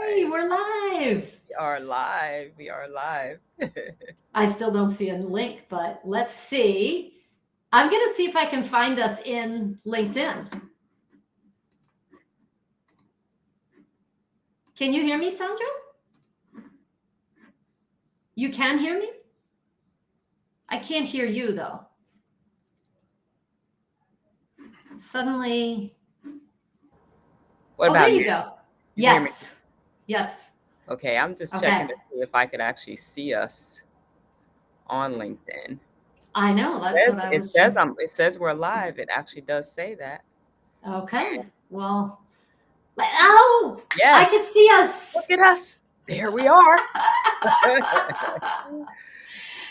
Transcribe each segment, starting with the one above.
Yay, we're live. We are live. We are live. I still don't see a link, but let's see. I'm going to see if I can find us in LinkedIn. Can you hear me, Sandra? You can hear me? I can't hear you, though. Suddenly. What Oh, there about you now? go. You can hear me? Yes. Yes. Okay, I'm just checking Okay. to see if I could actually see us on LinkedIn. I know. That's what I was trying. It says we're live. It actually does say that. Okay. Well, oh, I Yes. can see us. Look at us. There we are.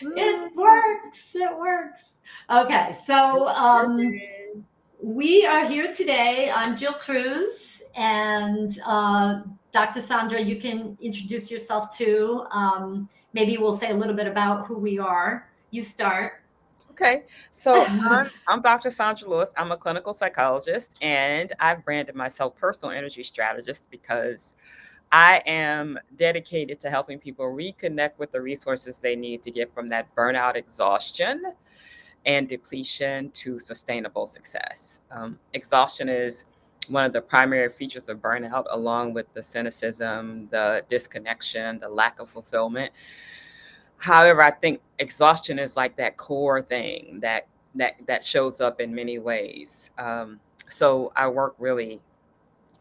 It works. It works. Okay. So, Working. we are here today. I'm Jill Cruz, and Dr. Sandra, you can introduce yourself too. Maybe we'll say a little bit about who we are. You start. Okay, so I'm Dr. Sandra Lewis. I'm a clinical psychologist, and I've branded myself personal energy strategist because I am dedicated to helping people reconnect with the resources they need to get from that burnout, exhaustion, and depletion to sustainable success. Exhaustion is one of the primary features of burnout, along with the cynicism, the disconnection, the lack of fulfillment. However, I think exhaustion is like that core thing that shows up in many ways. So I work really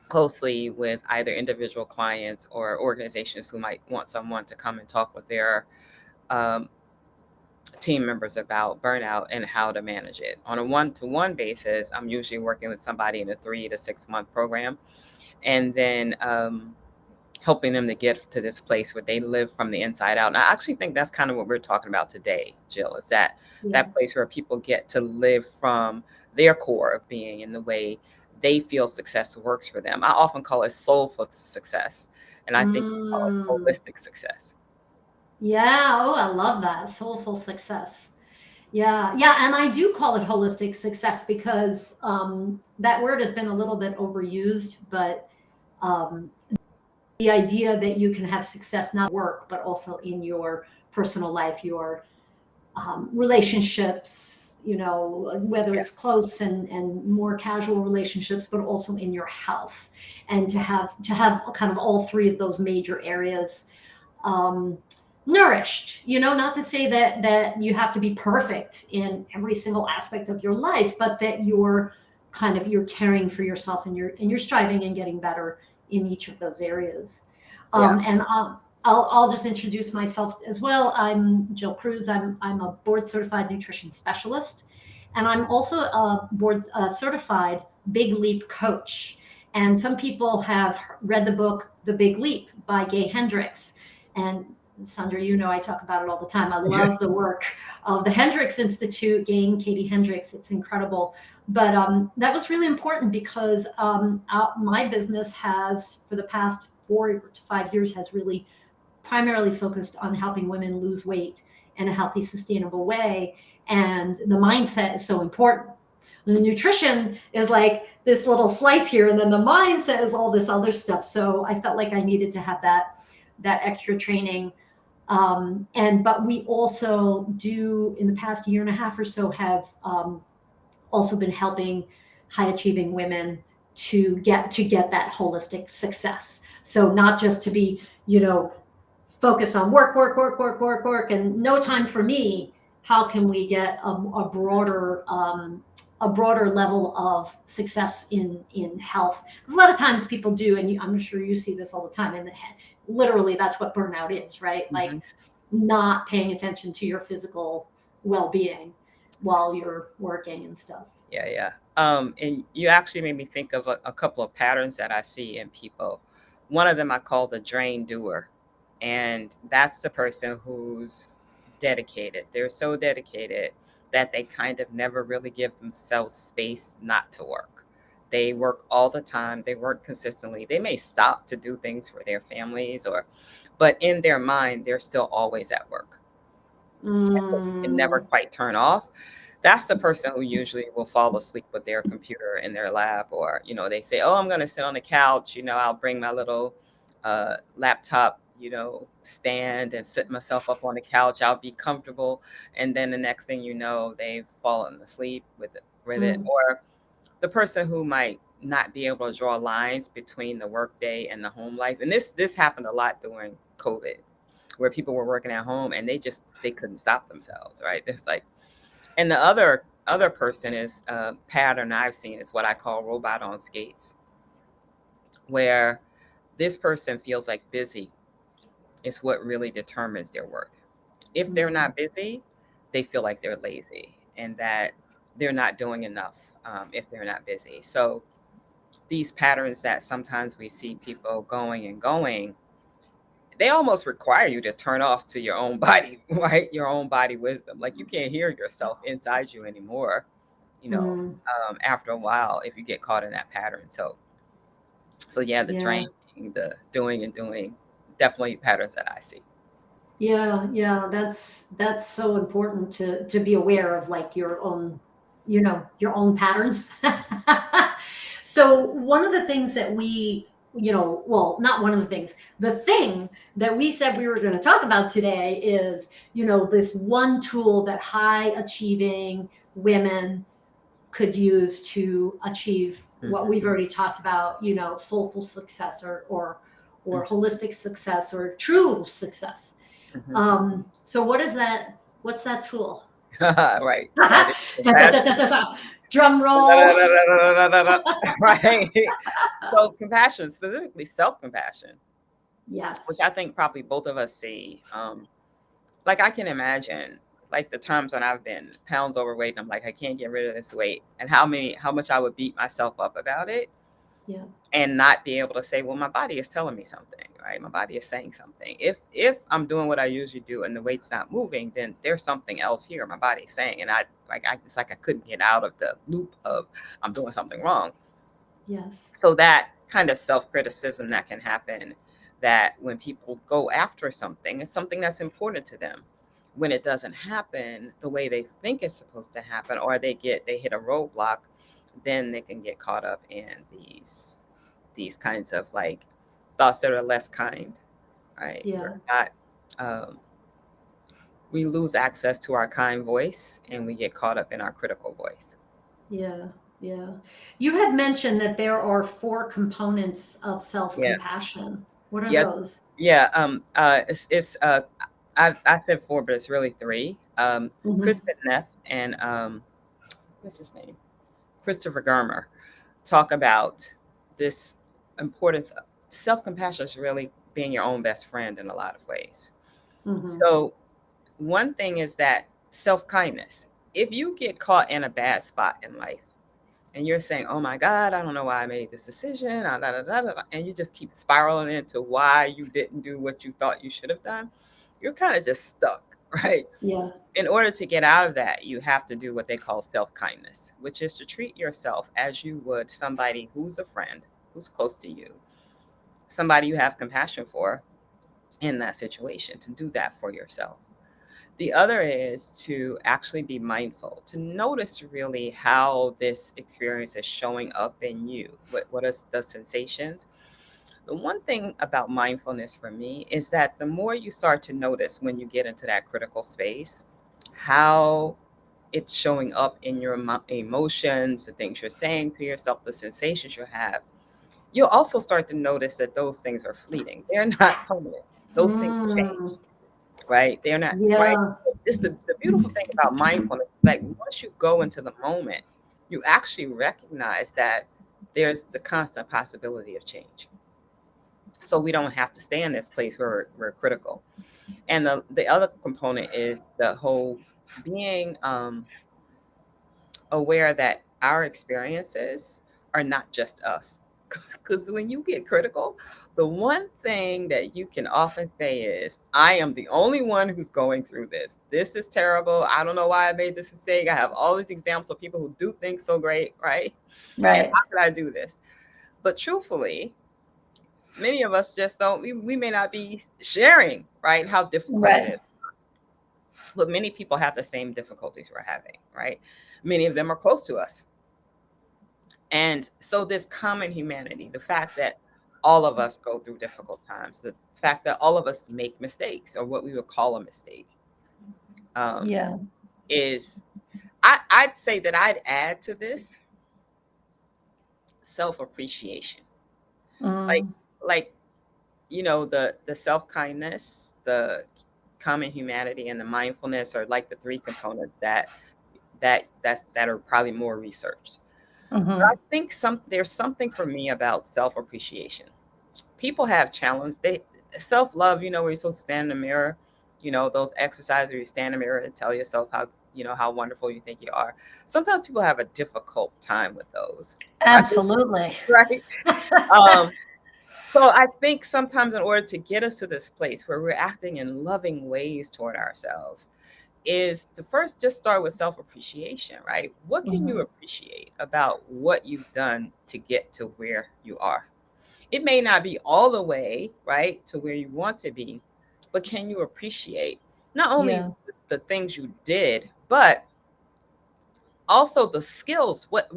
closely with either individual clients or organizations who might want someone to come and talk with their um, team members about burnout and how to manage it. On a one-to-one basis, I'm usually working with somebody in a 3 to 6 month program, and then helping them to get to this place where they live from the inside out. And I actually think that's kind of what we're talking about today, Jill, is Yeah. that place where people get to live from their core of being in the way they feel success works for them. I often call it soulful success, and I think we call it Mm, holistic success. yeah. Oh, I love that. Soulful success. Yeah. Yeah. And I do call it holistic success because that word has been a little bit overused, but um, the idea that you can have success not work, but also in your personal life, your relationships, whether Yeah. it's close and more casual relationships, but also in your health, and to have kind of all three of those major areas um, nourished. Not to say that you have to be perfect in every single aspect of your life, but that you're caring for yourself, and you're striving and getting better in each of those areas. Yeah. I'll just introduce myself as well. I'm Jill Cruz. I'm a board certified nutrition specialist, and I'm also a board certified Big Leap coach. And some people have read the book The Big Leap by Gay Hendricks. And Sandra, I talk about it all the time. I love the work of the Hendricks Institute, Gay and Katie Hendricks. It's incredible. But that was really important because my business has, for the past 4 to 5 years, has really primarily focused on helping women lose weight in a healthy, sustainable way. And the mindset is so important. The nutrition is like this little slice here, and then the mindset is all this other stuff. So I felt like I needed to have that extra training. But we also do, in the past year and a half or so, have also been helping high achieving women to get that holistic success. So not just to be, focused on work, work, work, work, work, work, and no time for me. How can we get a broader level of success in health? Because a lot of times people do, and I'm sure you see this all the time. And literally, that's what burnout is, right? Like Mhm. not paying attention to your physical well-being while you're working and stuff. Yeah, yeah. And you actually made me think of a couple of patterns that I see in people. One of them I call the drain doer. And that's the person who's dedicated. They're so dedicated that they kind of never really give themselves space not to work. They work all the time, they work consistently. They may stop to do things for their families but in their mind, they're still always at work. So you can never Mm, quite turn off. That's the person who usually will fall asleep with their computer in their lap, or they say, "Oh, I'm going to sit on the couch. I'll bring my little laptop, stand and sit myself up on the couch. I'll be comfortable. And then the next thing you know, they've fallen asleep with it. Mm. Or the person who might not be able to draw lines between the workday and the home life. And this happened a lot during COVID, where people were working at home and they couldn't stop themselves, right? There's like, and the other person is pattern I've seen is what I call robot on skates, where this person feels like busy is what really determines their worth. If they're not busy, they feel like they're lazy and that they're not doing enough if they're not busy. So these patterns that sometimes we see people going and going, they almost require you to turn off to your own body, right? Your own body wisdom. Like you can't hear yourself inside you anymore, Mm. after a while if you get caught in that pattern. So yeah, the Yeah. draining, the doing and doing, definitely patterns that I see. Yeah, yeah, that's so important to be aware of like your own, your own patterns. So one of the things that we, well, not one of the things, the thing that we said we were going to talk about today is, this one tool that high achieving women could use to achieve what we've Mhm, already talked about, soulful success or mhm, holistic success or true success. mhm. So what is that? What's that tool? Right. Da, That is da, da, compassion. da, da, da. Drum roll. Right. So compassion, specifically self-compassion, which Yes. I think probably both of us see. Like I can imagine like the times when I've been pounds overweight and I'm like, I can't get rid of this weight, and how much I would beat myself up about it Yeah. and not be able to say, well, my body is telling me something, right? My body is saying something. If I'm doing what I usually do and the weight's not moving, then there's something else here my body's saying. And it's like I couldn't get out of the loop of I'm doing something wrong. Yes. So that kind of self-criticism that can happen, that when people go after something, it's something that's important to them. When it doesn't happen the way they think it's supposed to happen, or they hit a roadblock, then they can get caught up in these kinds of like thoughts that are less kind, right? Yeah. Um, we lose access to our kind voice and we get caught up in our critical voice. Yeah. Yeah. You had mentioned that there are four components of Yeah. self-compassion. What are Yeah. those? Yeah. It's I said four, but it's really three. Hmm. Kristen Neff and what's his name? Christopher Germer talk about this importance of self-compassion is really being your own best friend in a lot of ways. Hmm. So one thing is that self-kindness. If you get caught in a bad spot in life and you're saying, "Oh my God, I don't know why I made this decision," and you just keep spiraling into why you didn't do what you thought you should have done, you're kind of just stuck, right? Yeah. In order to get out of that, you have to do what they call self-kindness, which is to treat yourself as you would somebody who's a friend, who's close to you, somebody you have compassion for in that situation, to do that for yourself. The other is to actually be mindful, to notice really how this experience is showing up in you. What is the sensations? The one thing about mindfulness for me is that the more you start to notice when you get into that critical space, how it's showing up in your emotions, the things you're saying to yourself, the sensations you have, you'll also start to notice that those things are fleeting. They're not permanent. Those things change, Mm. right? They're not, right? Yeah. It's the beautiful thing about mindfulness. Like once you go into the moment, you actually recognize that there's the constant possibility of change. So we don't have to stay in this place where we're critical. And the other component is the whole being aware that our experiences are not just us. Because when you get critical, the one thing that you can often say is, I am the only one who's going through this. This is terrible. I don't know why I made this mistake. I have all these examples of people who do things so great, right? And Right. how could I do this? But truthfully, many of us just don't, we may not be sharing, right, how difficult it Right. is. But many people have the same difficulties we're having, right? Many of them are close to us. And so this common humanity, the fact that all of us go through difficult times. The fact that all of us make mistakes, or what we would call a mistake, Yeah. is, I'd say that I'd add to this self-appreciation. Like, Mm. like the self-kindness, the common humanity, and the mindfulness are like the three components that are probably more researched. But I Hmm. think there's something for me about self-appreciation. People have challenge they self-love, where you're supposed to stand in the mirror, those exercises where you stand in the mirror and tell yourself how wonderful you think you are. Sometimes people have a difficult time with those, right? Absolutely. Right. Um, so I think sometimes, in order to get us to this place where we're acting in loving ways toward ourselves, is to first just start with self-appreciation, right? What can you Mhm. appreciate about what you've done to get to where you are? It may not be all the way, right, to where you want to be, but can you appreciate not only Yeah. the things you did, but also the skills, what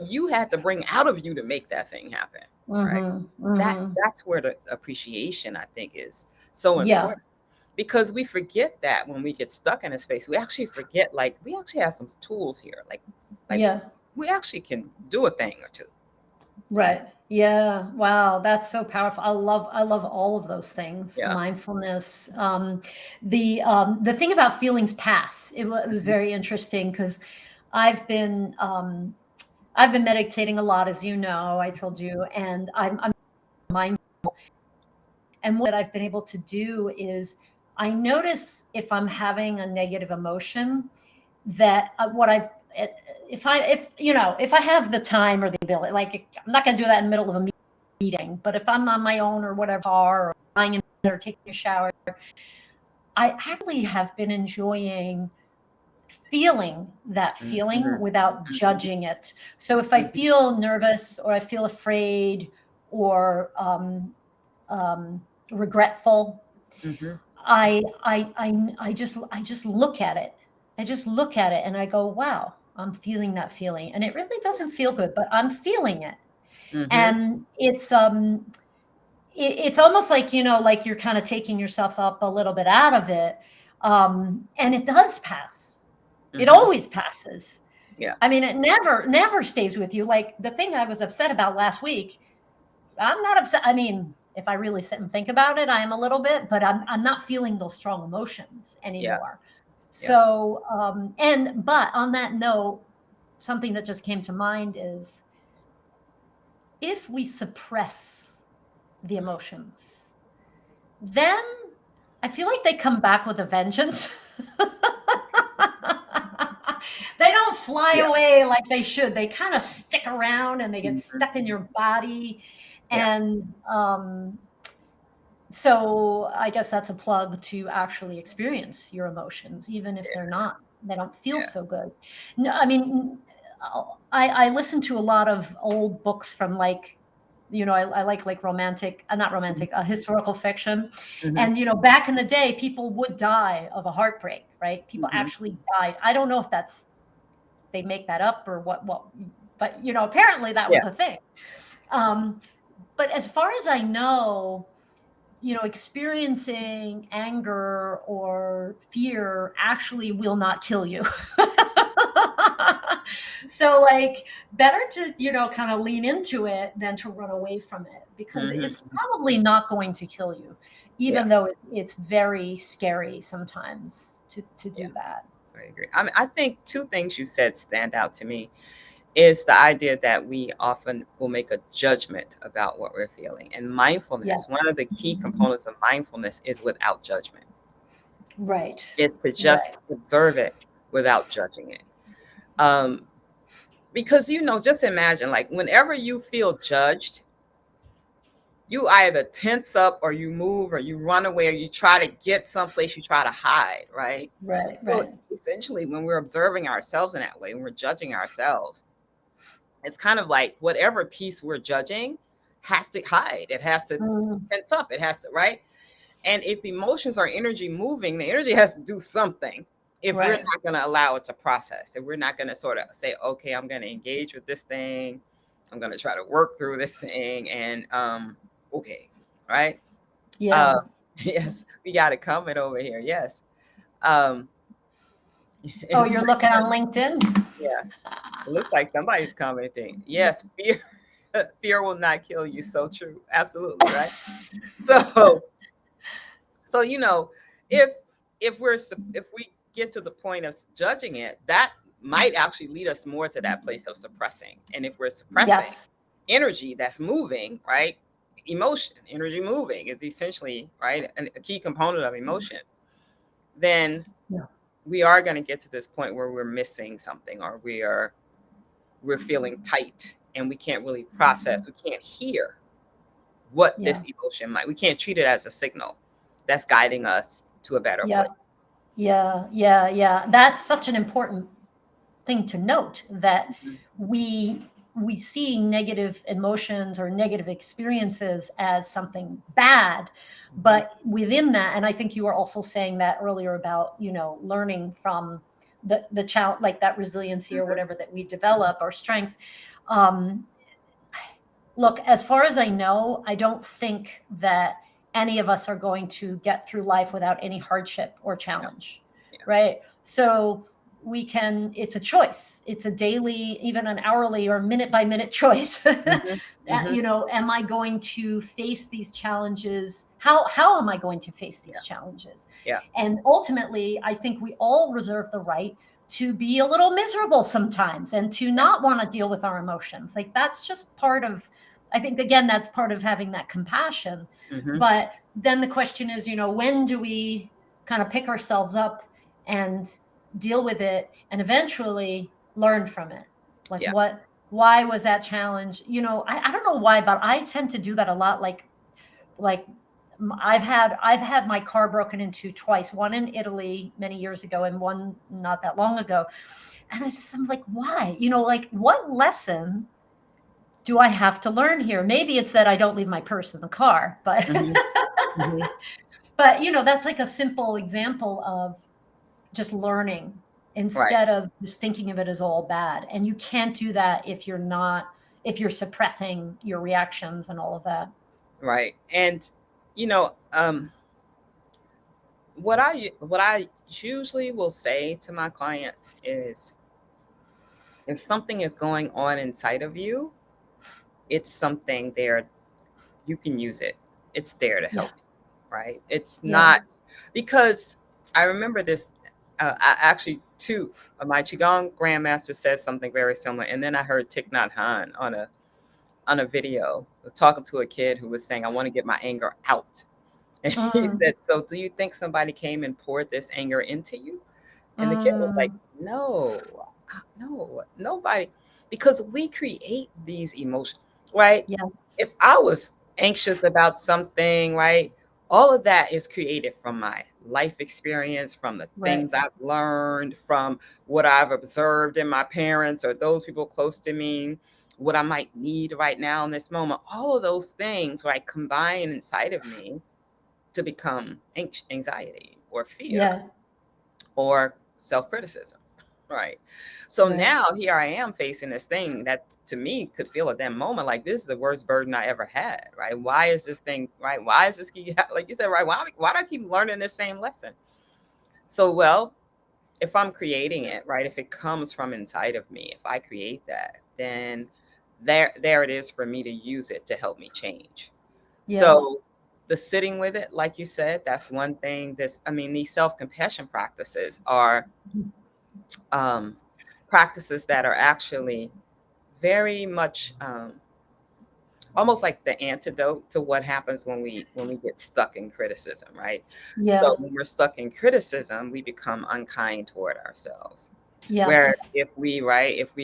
you had to bring out of you to make that thing happen, right? Mhm. That Mhm. that's where the appreciation, I think, is so Yeah. important, because we forget that when we get stuck in a space. We actually forget, like, we actually have some tools here, like Yeah. we actually can do a thing or two. Right. Yeah. Wow, that's so powerful. I love all of those things. Yeah. Mindfulness. The thing about feelings pass. It was Mhm. very interesting because I've been um, I've been meditating a lot, as you know. I told you, and I'm mindful. And what I've been able to do is I notice if I'm having a negative emotion that what I've eh, if I have the time or the ability, like I'm not going to do that in the middle of a meeting, but if I'm on my own or whatever, or lying in bed or taking a shower, I actually have been enjoying feeling that feeling Mhm. without Mhm. judging it. So if I Mhm. feel nervous or I feel afraid or regretful, Mhm. I just look at it. I just look at it and I go, wow, I'm feeling that feeling. And it really doesn't feel good, but I'm feeling it. Mhm. And it's almost like, like you're kind of taking yourself up a little bit out of it. And it does pass. It Mhm. always passes. Yeah. I mean, it never stays with you. Like the thing I was upset about last week, I'm not upset. I mean, if I really sit and think about it, I am a little bit, but I'm not feeling those strong emotions Yeah. anymore. Yeah. So, but on that note, something that just came to mind is if we suppress the emotions, then I feel like they come back with a vengeance. They don't fly Yeah. away like they should. They kind of stick around and they get Mhm. stuck in your body. Yeah. And so I guess that's a plug to actually experience your emotions, even if they don't feel Yeah. so good. No, I mean, I listen to a lot of old books from like, I like romantic, not Mhm. romantic, historical fiction. Mhm. And, back in the day, people would die of a heartbreak, right? People Mhm. actually died. I don't know if they make that up or what, but, apparently that Yeah. was a thing. Um, but as far as I know, experiencing anger or fear actually will not kill you. So, like, better to, kind of lean into it than to run away from it because Mhm. it's probably not going to kill you, Yeah. even though it's very scary sometimes to Yeah. do that. I agree. I mean, I think two things you said stand out to me is the idea that we often will make a judgment about what we're feeling. And mindfulness, one Yes. of the key components of mindfulness is without judgment. Right. It's to just Right. observe it without judging it. Um, because, just imagine, like, whenever you feel judged, you either tense up or you move or you run away or you try to get someplace, you try to hide, right? Right. So Right. essentially, when we're observing ourselves in that way, when we're judging ourselves, it's kind of like whatever piece we're judging has to hide. It has to Mm, tense up. It has to, right? And if emotions are energy moving, the energy has to do something. If we're right. not going to allow it to process, if we're not going to sort of say, okay, I'm going to engage with this thing, I'm going to try to work through this thing. And okay, right? Yeah. Yes, we got it coming over here. Yes. Um, Oh, it's you're like, looking on LinkedIn? yeah, it looks like somebody's commenting. Yes, fear, fear will not kill you. So true. Absolutely, right? So, so if if we get to the point of judging it, that might actually lead us more to that place of suppressing. And if we're suppressing Yes. energy that's moving, right? Emotion, energy moving is essentially, right, a key component of emotion. Then Yeah. we are going to get to this point where we're missing something, or we're feeling tight, and we can't really process, we can't hear what Yeah. this emotion might, we can't treat it as a signal that's guiding us to a better Yeah. place. Yeah. Yeah. Yeah. That's such an important thing to note, that Mhm. we see negative emotions or negative experiences as something bad, Mhm. but within that, and I think you were also saying that earlier about, learning from the challenge, like that resiliency or Mhm. whatever that we develop, our strength. um Look, as far as I know, I don't think that any of us are going to get through life without any hardship or Yeah. challenge, Yeah. right? So it's a choice. It's a daily, even an hourly or minute by minute choice. Mhm. Mhm. Am I going to face these challenges? How am I going to face Yeah. these challenges? Yeah. And ultimately, I think we all reserve the right to be a little miserable sometimes and to Yeah. not want to deal with our emotions. Like that's just part of, I think, again, that's part of having that compassion. Mhm. But then the question is, when do we kind of pick ourselves up and deal with it and eventually learn from it? Like Yeah. why was that challenge? I don't know why, but I tend to do that a lot. Like I've had my car broken into twice, one in Italy many years ago and one not that long ago. And I'm like, why? Like what lesson do I have to learn here? Maybe it's that I don't leave my purse in the car, but Mhm. Mhm. but that's like a simple example of just learning Right. instead of just thinking of it as all bad. And you can't do that if you're suppressing your reactions and all of that. Right. And you know, what I usually will say to my clients is, if something is going on inside of you, it's something there, you can use it. It's there to Yeah. help you, right? It's Yeah. not, because I remember this. I actually, two of my qigong grandmaster said something very similar, and then I heard Thich Nhat Hanh on a video, was talking to a kid who was saying, "I want to get my anger out," and he Mm, said, "So, do you think somebody came and poured this anger into you?" And the kid was like, mm, "No, no, nobody," because we create these emotions, right? yes. If I was anxious about something, right, all of that is created from my life experience, from the Right. things I've learned, from what I've observed in my parents or those people close to me, what I might need right now in this moment. All of those things, right, combine inside of me to become anxiety or fear Yeah. or self-criticism, right? So Right. now here I am facing this thing that to me could feel at that moment like this is the worst burden I ever had, right? Why is this thing, right? Why is this like you said, right? Why do I keep learning this same lesson? So, well, if I'm creating it, right, if it comes from inside of me, if I create that, then there it is for me to use it to help me change. Yeah. So the sitting with it, like you said, that's one thing. I mean, these self-compassion practices are um, practices that are actually very much almost like the antidote to what happens when we get stuck in criticism, right? So Yeah. when we're stuck in criticism, we become unkind toward ourselves. Yes. Whereas if we, right, if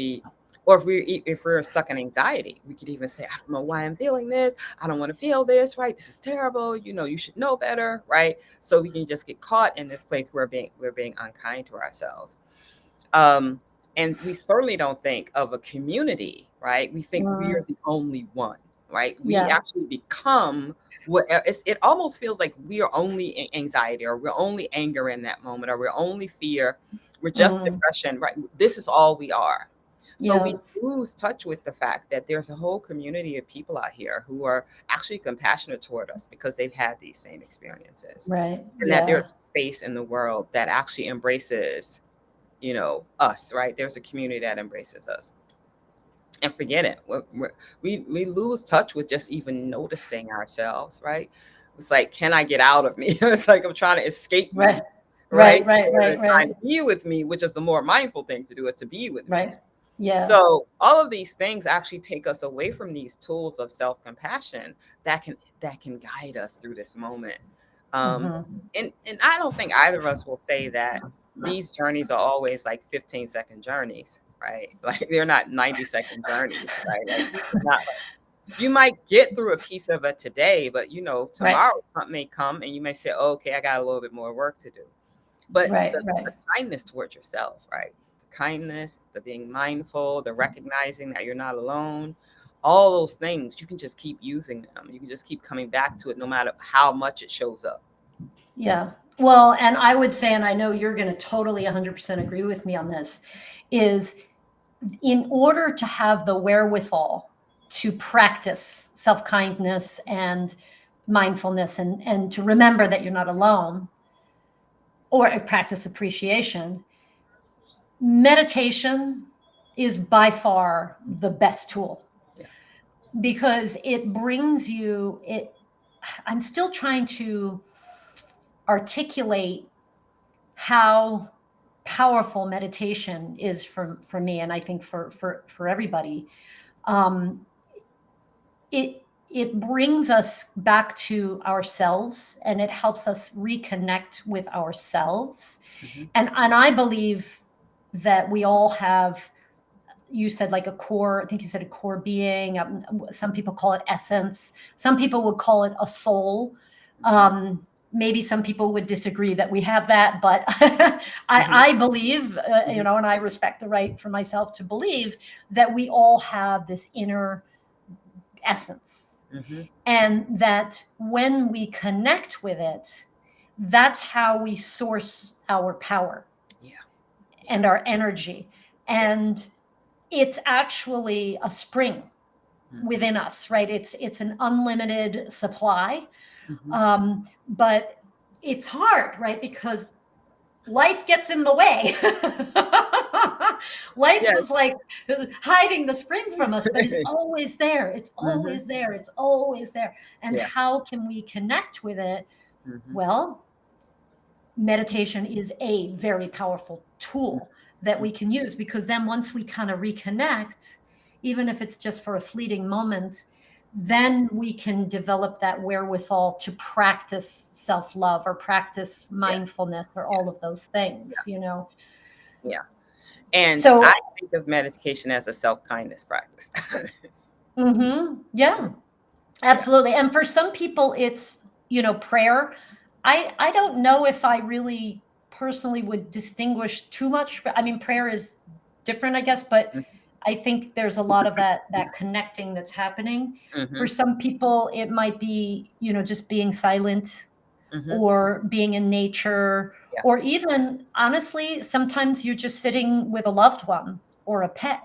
we're stuck in anxiety, we could even say, I don't know why I'm feeling this. I don't want to feel this, right? This is terrible. You should know better, right? So we can just get caught in this place where we're being unkind to ourselves. Um, and we certainly don't think of a community, right? We think we Mm, are the only one, right? We yeah. actually become it almost feels like we are only anxiety, or we're only anger in that moment, or we're only fear, we're just Mm, depression, right? This is all we are. So Yeah. we lose touch with the fact that there's a whole community of people out here who are actually compassionate toward us because they've had these same experiences. Right. And that Yeah. there's space in the world that actually embraces, us, right? There's a community that embraces us. And forget it. We lose touch with just even noticing ourselves, right? It's like, can I get out of me? It's like I'm trying to escape me, Right. right? Right. Right. Rather Right. than Right. trying to be with me, which is the more mindful thing to do, is to be with me. Right. Yeah. So all of these things actually take us away from these tools of self-compassion that can guide us through this moment. Um, Hmm. and I don't think either of us will say that these journeys are always like 15-second journeys, right? Like they're not 90-second journeys, right? Like it's not like you might get through a piece of it today, but Right. tomorrow something may come and you may say, oh, okay, I got a little bit more work to do. But Right. the Right. kindness towards yourself, right? The kindness, the being mindful, the recognizing that you're not alone, all those things, you can just keep using them. You can just keep coming back to it no matter how much it shows up. Yeah. Well, and I would say, and I know you're going to totally 100% agree with me on this, is in order to have the wherewithal to practice self kindness and mindfulness and to remember that you're not alone or practice appreciation, meditation is by far the best tool Yeah. because it brings you it. I'm still trying to articulate how powerful meditation is for me, and I think for everybody. um, it brings us back to ourselves and it helps us reconnect with ourselves. Mhm. And I believe that we all have, you said like a core, I think you said a core being. Some people call it essence, some people would call it a soul. Maybe some people would disagree that we have that, but Mhm. I believe, Mhm. and I respect the right for myself to believe that we all have this inner essence, Mhm. and that when we connect with it, that's how we source our power Yeah. Yeah. and our energy. Yeah. And it's actually a spring Mhm. within us, right? It's an unlimited supply. Mhm. But it's hard, right? Because life gets in the way. Life is Yes. like hiding the spring from us, but it's always there. It's Mhm. always there. It's always there. And Yeah. how can we connect with it? Mhm. Well, meditation is a very powerful tool that we can use, because then once we kind of reconnect, even if it's just for a fleeting moment, then we can develop that wherewithal to practice self-love or practice Yeah. mindfulness or all of Yes. those Yeah. things, you know. Yeah. And I So think of meditation as a self-kindness practice. yeah, Yeah. absolutely. And for some people it's, prayer. I don't know if I really personally would distinguish too much. I mean, prayer is different, I guess, but I think there's a lot of that connecting that's happening. For Mhm. some people it might be, just being silent Mhm. or being in nature, Yeah. or even honestly sometimes you're just sitting with a loved one or a pet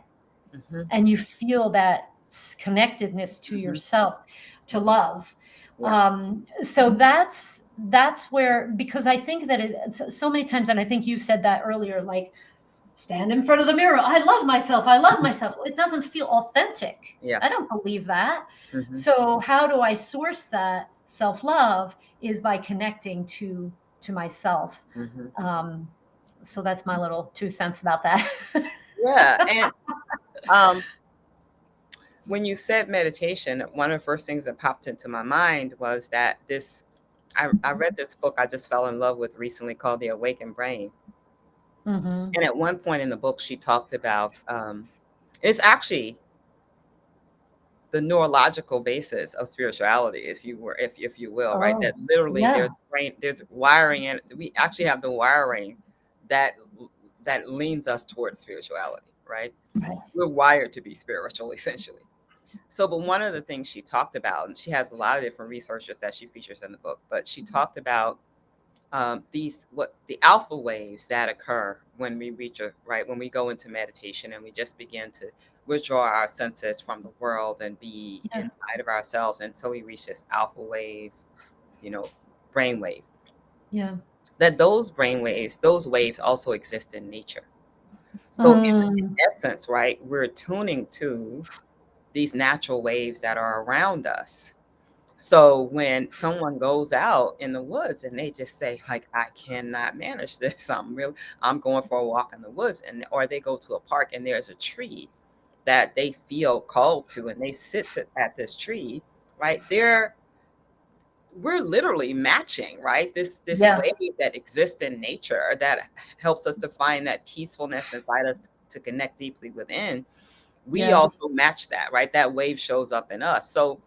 Mhm. and you feel that connectedness to Mhm. yourself, to Mhm. love. Yeah. So that's where, because I think that so many times, and I think you said that earlier, like stand in front of the mirror, I love myself, I love myself. It doesn't feel authentic. Yeah. I don't believe that. Mhm. So how do I source that self-love is by connecting to myself. Mhm. um, so that's my little 2 cents about that. Yeah. And um, when you said meditation, one of the first things that popped into my mind was that I read this book I just fell in love with recently called The Awakened Brain. Hmm. And at one point in the book, she talked about it's actually the neurological basis of spirituality, if you will, right? That Oh, literally yeah. there's wiring, and we actually have the wiring that that leans us towards spirituality, right? Right. We're wired to be spiritual, essentially. So, but one of the things she talked about, and she has a lot of different researchers that she features in the book, but she talked about these what the alpha waves that occur when we reach a right when we go into meditation and we just begin to withdraw our senses from the world and be Yeah. inside of ourselves until we reach this alpha wave, you know, brainwave. Yeah. That those waves also exist in nature. So in Mm, essence, right, we're tuning to these natural waves that are around us. So when someone goes out in the woods and they just say like, I cannot manage this, I'm going for a walk in the woods, and or they go to a park and there's a tree that they feel called to and they at this tree, right there, we're literally matching, right, this yeah. wave that exists in nature that helps us to find that peacefulness inside us to connect deeply within. We Yeah. also match that, right, that wave shows up in us. So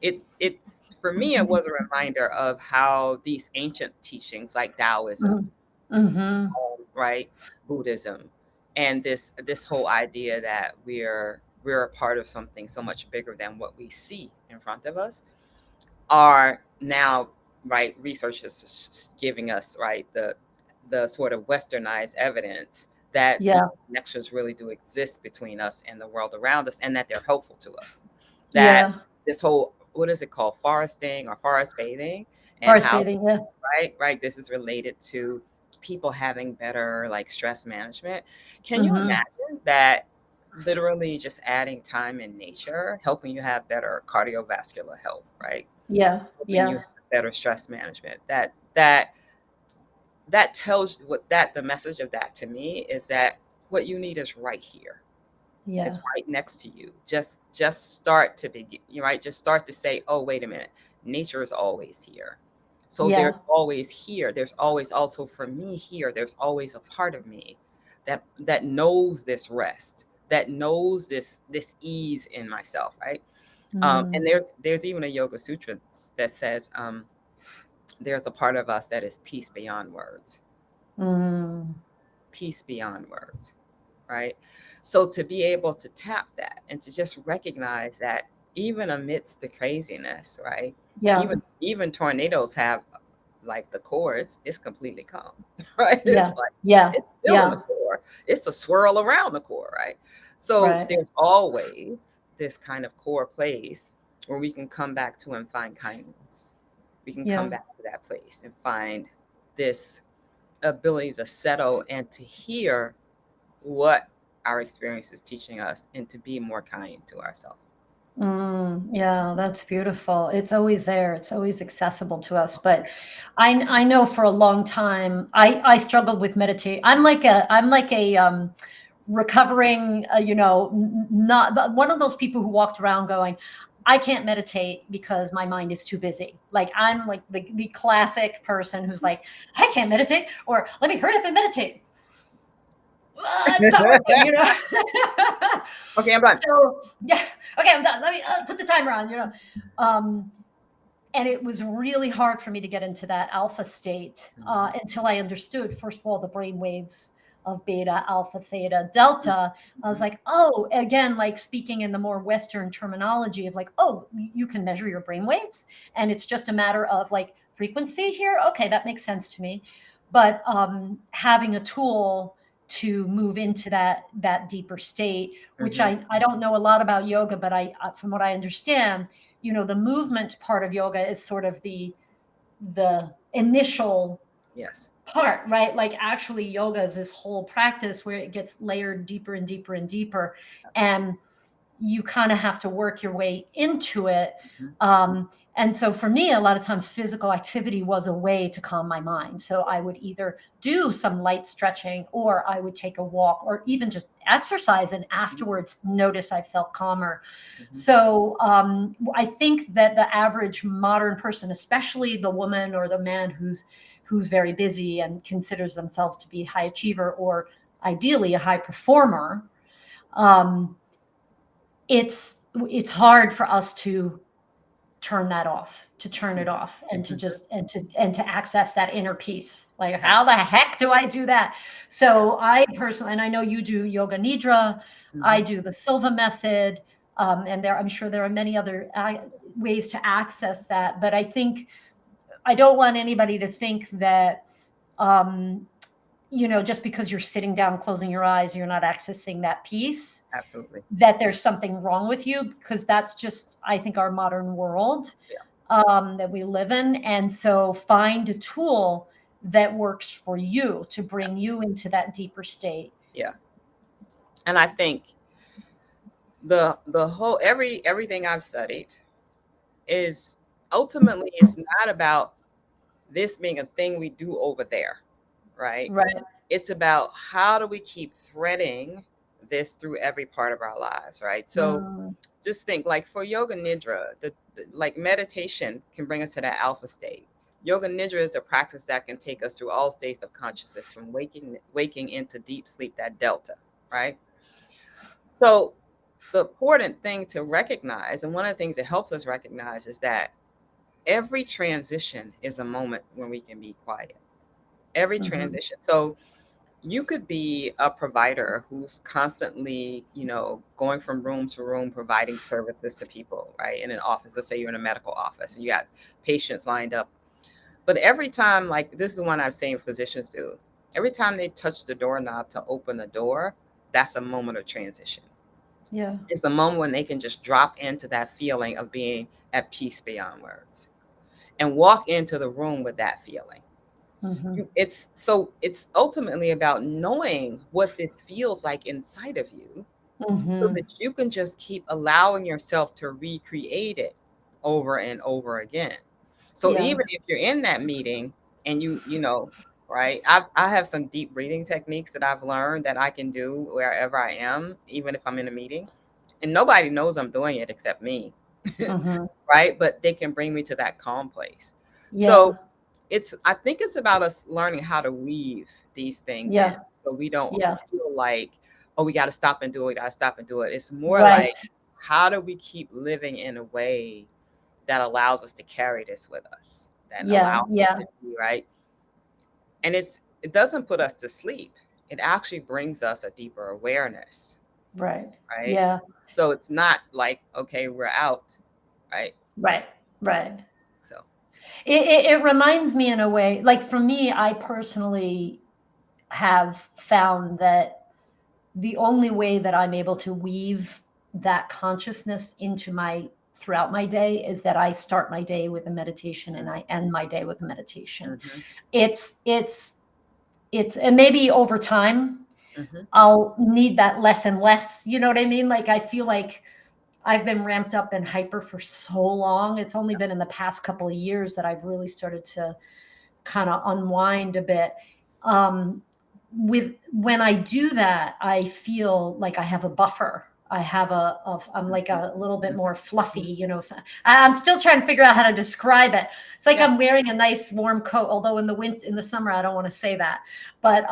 it's for me, it was a reminder of how these ancient teachings like Taoism, Mhm. Mhm. right, Buddhism, and this whole idea that we're a part of something so much bigger than what we see in front of us are now, right, research is giving us, right, the sort of westernized evidence that these Yeah. connections really do exist between us and the world around us, and that they're helpful to us. That Yeah. this whole, what is it called, foresting or forest bathing, and Forest how, bathing. Yeah. right, this is related to people having better like stress management. Can you Mhm. imagine that literally just adding time in nature helping you have better cardiovascular health, right? Yeah. Helping you Yeah. have better stress management. That tells you what, that the message of that to me is that what you need is right here. It's Yeah. right next to you. Just start to begin, right? Just start to say, oh, wait a minute. Nature is always here. So Yeah. there's always here. There's always also for me here. There's always a part of me that knows this rest, that knows this ease in myself, right? And Mm. there's even a yoga sutra that says there's a part of us that is peace beyond words, Mm. peace beyond words, right? So to be able to tap that and to just recognize that even amidst the craziness, right? Yeah. Even tornadoes have like the core, it's completely calm, right? Yeah. It's like Yeah. it's still in the Yeah. core. It's a swirl around the core, right? So Right. there's always this kind of core place where we can come back to and find kindness. We can come Yeah. back to that place and find this ability to settle and to hear what our experience is teaching us and to be more kind to ourselves. Yeah, that's beautiful. It's always there. It's always accessible to us. But I know for a long time I struggled with meditate. I'm like a recovering, not one of those people who walked around going, I can't meditate because my mind is too busy. Like I'm like the classic person who's like, I can't meditate, or let me hurry up and meditate. It's not working, Okay, I'm done. So yeah, okay, I'm done. Let me put the timer on. Um, and it was really hard for me to get into that alpha state until I understood, first of all, the brain waves of beta, alpha, theta, delta. I was like, oh, again, like speaking in the more Western terminology of like, oh, you can measure your brain waves, and it's just a matter of like frequency here. Okay, that makes sense to me. But having a tool to move into that deeper state, which Mhm. I don't know a lot about yoga, but from what I understand, the movement part of yoga is sort of the initial Yes. part, right? Like actually yoga is this whole practice where it gets layered deeper and deeper and deeper, and you kind of have to work your way into it. Mhm. And so for me, a lot of times physical activity was a way to calm my mind. So I would either do some light stretching, or I would take a walk, or even just exercise and afterwards notice I felt calmer. Mhm. So I think that the average modern person, especially the woman or the man who's very busy and considers themselves to be a high achiever or ideally a high performer, um, it's hard for us to turn it Mhm. off, and to Mhm. just and to access that inner peace. Like, how the heck do I do that? So I personally, and I know you do yoga nidra, I Mhm. do the Silva method, and I'm sure there are many other ways to access that. But I think I don't want anybody to think that, um, just because you're sitting down, closing your eyes, you're not accessing that peace, Absolutely. that there's something wrong with you, because that's just, I think, our modern world Yeah. that we live in. And so find a tool that works for you to bring you into that deeper state. Yeah. And I think the whole everything I've studied is ultimately, it's not about this being a thing we do over there, right? Right. It's about how do we keep threading this through every part of our lives, right? So Mm, just think, like for yoga nidra, like meditation can bring us to that alpha state. Yoga nidra is a practice that can take us through all states of consciousness, from waking into deep sleep, that delta, right? So the important thing to recognize, and one of the things that helps us recognize, is that every transition is a moment when we can be quiet. Every mhm, transition. So you could be a provider who's constantly, going from room to room, providing services to people, right? In an office, let's say you're in a medical office and you got patients lined up. But every time, like this is one I've seen physicians do, every time they touch the doorknob to open the door, that's a moment of transition. yeah. It's a moment when they can just drop into that feeling of being at peace beyond words and walk into the room with that feeling. Mhm, It's ultimately about knowing what this feels like inside of you, so mhm. that you can just keep allowing yourself to recreate it over and over again. So Yeah. even if you're in that meeting and right, I have some deep breathing techniques that I've learned that I can do wherever I am, even if I'm in a meeting, and nobody knows I'm doing it except me. Mhm. Right? But they can bring me to that calm place. So Yeah. I think it's about us learning how to weave these things in, Yeah. so we don't Yeah. feel like, oh, we got to stop and do it. We got to stop and do it. It's more Right. like, how do we keep living in a way that allows us to carry this with us, that Yeah. allows us Yeah. to be right? And it doesn't put us to sleep. It actually brings us a deeper awareness, Right. right? Yeah. So it's not like, okay, we're out, right? Right. Right. So, It reminds me in a way, like for me, I personally have found that the only way that I'm able to weave that consciousness into my throughout my day is that I start my day with a meditation and I end my day with a meditation. mm-hmm, It's and maybe over time mm-hmm, I'll need that less and less. You know what I mean? Like I feel like I've been ramped up and hyper for so long. It's only been in the past couple of years that I've really started to kind of unwind a bit. Um, with when I do that, I feel like I have a buffer. I have I'm like mm-hmm, a little bit more fluffy, mm-hmm. So I'm still trying to figure out how to describe it. It's like Yeah. I'm wearing a nice warm coat, although in the summer I don't want to say that. But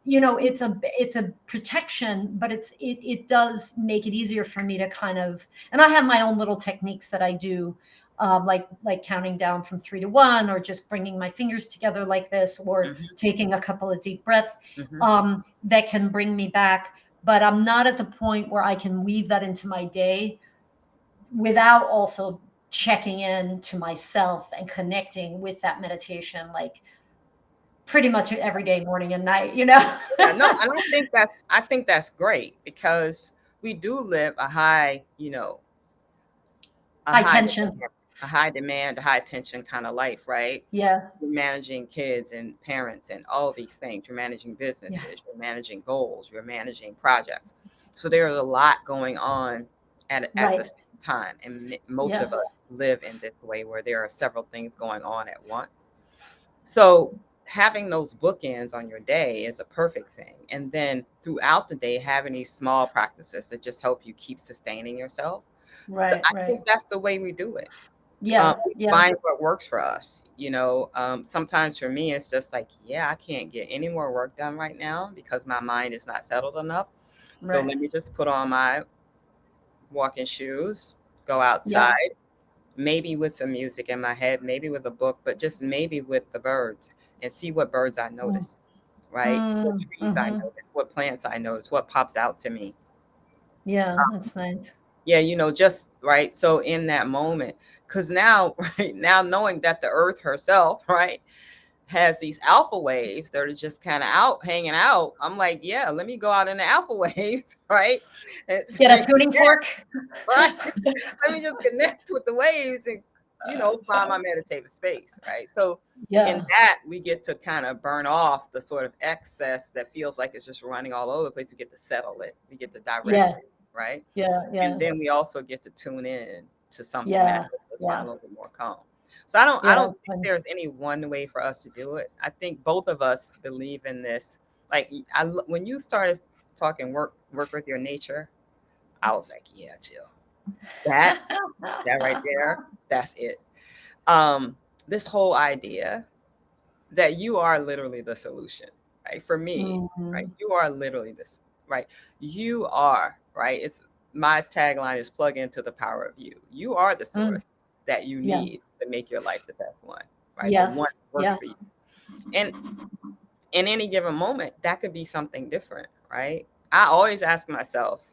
it's a protection, but it does make it easier for me to kind of, and I have my own little techniques that I do, like counting down from 3 to 1, or just bringing my fingers together like this, or Mhm, taking a couple of deep breaths, mhm. that can bring me back. But I'm not at the point where I can weave that into my day without also checking in to myself and connecting with that meditation, like pretty much every day, morning and night. Yeah, no, and I think that's great, because we do live a High high tension. demand, a high tension kind of life, right? Yeah. You're managing kids and parents and all these things. You're managing Yeah. businesses, you're managing goals, you're managing projects. So there's a lot going on at the Right. same time. And most Yeah. of us live in this way, where there are several things going on at once. So having those bookends on your day is a perfect thing. And then throughout the day, having these small practices that just help you keep sustaining yourself. Right. I Right. think that's the way we do it. Yeah. We Yeah. find what works for us. Sometimes for me, it's just like, yeah, I can't get any more work done right now because my mind is not settled enough. So Right. let me just put on my walking shoes, go Yeah. outside, maybe with some music in my head, maybe with a book, but just maybe with the birds, and see what birds I Mm. notice, right? What Mm. trees I Hmm. notice, what plants I notice, what pops out to me. Yeah. That's nice. Yeah, just right. So in that moment, because now, right now, knowing that the earth herself, right, has these alpha waves that are just kind of out hanging out, I'm like, yeah, let me go out in the alpha waves, right? And, Get a tuning fork. right? Let me just connect with the waves and, find my meditative space, right? So in Yeah. that, we get to kind of burn off the sort of excess that feels like it's just running all over the place. We get to settle it. We get to Yeah. direct it, right? Yeah. And Yeah. then we also get to tune in to something that Yeah. helps us find a Yeah. little bit more calm. So I don't Yeah. think there's any one way for us to do it. I think both of us believe in this. Like when you started talking work with your nature, I was like, yeah, Jill, that right there, that's it. This whole idea that you are literally the solution, right? For me, right? Mhm. You are literally this, right? You are, right? It's my tagline is plug into the power of you. You are the Mm. source that you Yeah. need to make your life the best one, right? The one Yes. that works Yeah. for you. And in any given moment, that could be something different, right? I always ask myself,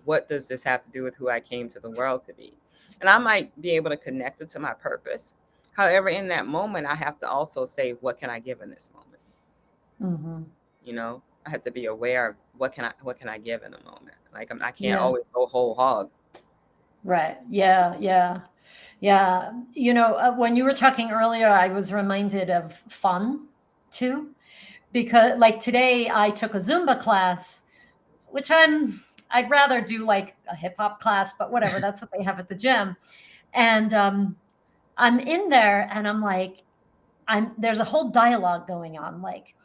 what does this have to do with who I came to the world to be? And I might be able to connect it to my purpose. However, in that moment, I have to also say, what can I give in this moment? Hmm. I have to be aware of what can I give in a moment. Like I can't Yeah. always go whole hog. Right. Yeah. Yeah. Yeah. When you were talking earlier, I was reminded of fun too, because like today I took a Zumba class, which I'd rather do like a hip hop class, but whatever, that's what they have at the gym. And I'm in there and I'm like, there's a whole dialogue going on. Like,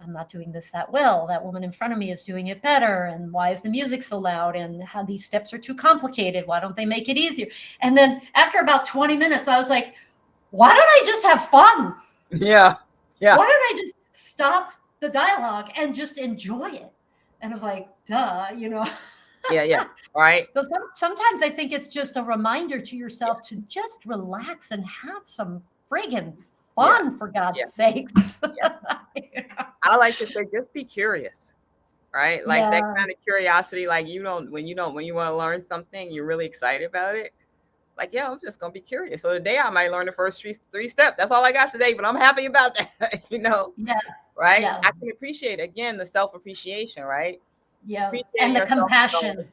I'm not doing this that well. That woman in front of me is doing it better. And why is the music so loud? And how these steps are too complicated. Why don't they make it easier? And then after about 20 minutes, I was like, why don't I just have fun? Yeah. Yeah. Why don't I just stop the dialogue and just enjoy it? And I was like, duh. Yeah. Yeah. Right. So sometimes I think it's just a reminder to yourself to just relax and have some friggin' Yeah. fun, for God's Yeah. sakes. Yeah. I like to say, just be curious. Right? Like that Yeah. kind of curiosity, like when you want to learn something, you're really excited about it. Like, yeah, I'm just gonna be curious. So today I might learn the first three steps. That's all I got today, but I'm happy about that, Yeah. right? Yeah. I can appreciate again the self-appreciation, right? Yeah. Appreciating And the yourself. compassion,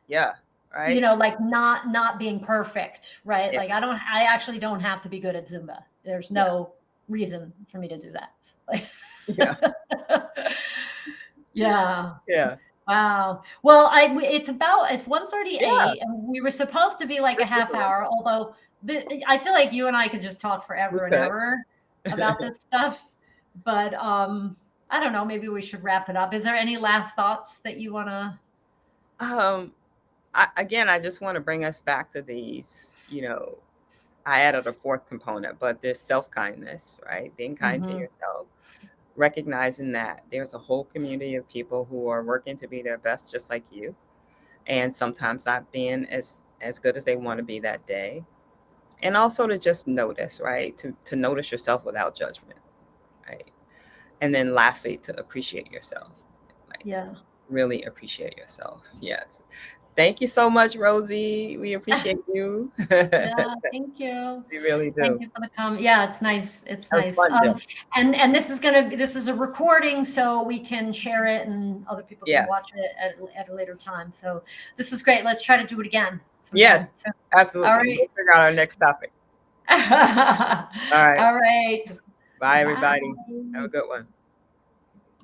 Yeah, right. like not being perfect, right? Yeah, Like I actually don't have to be good at Zumba. There's yeah, no reason for me to do that. yeah, Like, yeah. yeah, Wow. Well, it's 1:38 yeah. and we were supposed to be like a This is half hour, although I feel like you and I could just talk we forever and could. ever about this stuff. But I don't know, maybe we should wrap it up. Is there any last thoughts that you want to? um, I just want to bring us back to these. I added a fourth component, but this self-kindness, right? Being kind to Mhm. yourself, recognizing that there's a whole community of people who are working to be their best just like you, and sometimes not being as good as they want to be that day. And also to just notice, right? To notice yourself without judgment, right? And then lastly, to appreciate yourself. Like Yeah. really appreciate yourself. Yes. Thank you so much, Rosie. We appreciate you. Yeah, thank you. We really Thank do. you for the comment. Yeah, it's nice. It's That was nice. fun, Jill. And this is a recording, so we can share it and other people can Yeah. watch it at a later time. So this is great. Let's try to do it again sometime. Yes, So, all absolutely. right. We'll figure out our next topic. All right. All right. Bye, everybody. Have a Bye. good one.